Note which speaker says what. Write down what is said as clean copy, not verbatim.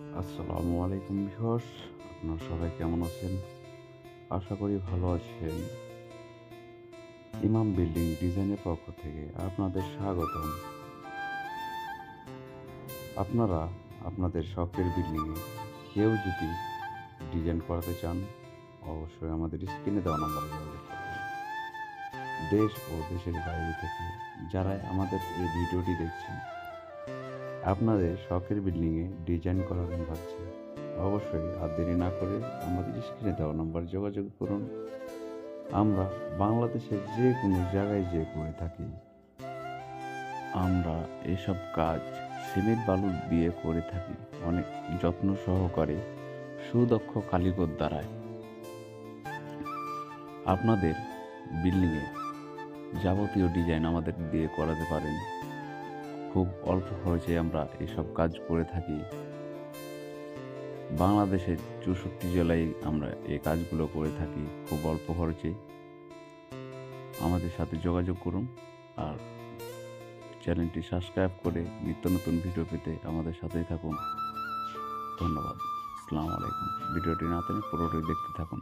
Speaker 1: আসসালামু আলাইকুম ভিউয়ার্স, আপনারা সবাই কেমন আছেন? আশা করি ভালো আছেন। ইমাম বিল্ডিং ডিজাইনের পক্ষ থেকে আপনাদের স্বাগতম। আপনারা আপনাদের শখের বিল্ডিংয়ে কেউ যদি ডিজাইন করাতে চান, অবশ্যই আমাদের স্ক্রিনে দেওয়া নম্বরে যোগাযোগ করবেন। দেশ ও দেশের বাইরে থেকে যারা আমাদের এই ভিডিওটি দেখছেন, আপনাদের শখের বিল্ডিংয়ে ডিজাইন করাবেন ভাবছেন, অবশ্যই আর দেরি না করে আমাদের স্ক্রিনে দেওয়া নম্বরে যোগাযোগ করুন। আমরা বাংলাদেশের যে কোনো জায়গায় যেয়ে করে থাকি। আমরা এসব কাজ সিমেন্ট বালু দিয়ে করে থাকি অনেক যত্ন সহকারে, সুদক্ষ কারিগর দ্বারায়। আপনাদের বিল্ডিংয়ে যাবতীয় ডিজাইন আমাদের দিয়ে করাতে পারেন। খুব অল্প খরচে আমরা এসব কাজ করে থাকি। বাংলাদেশের 64 জেলায় আমরা এই কাজগুলো করে থাকি খুব অল্প খরচে। আমাদের সাথে যোগাযোগ করুন আর চ্যানেলটি সাবস্ক্রাইব করে নিত্য নতুন ভিডিও পেতে আমাদের সাথেই থাকুন। ধন্যবাদ। আসসালামু আলাইকুম। ভিডিওটি না টেনে পুরোটাই দেখতে থাকুন।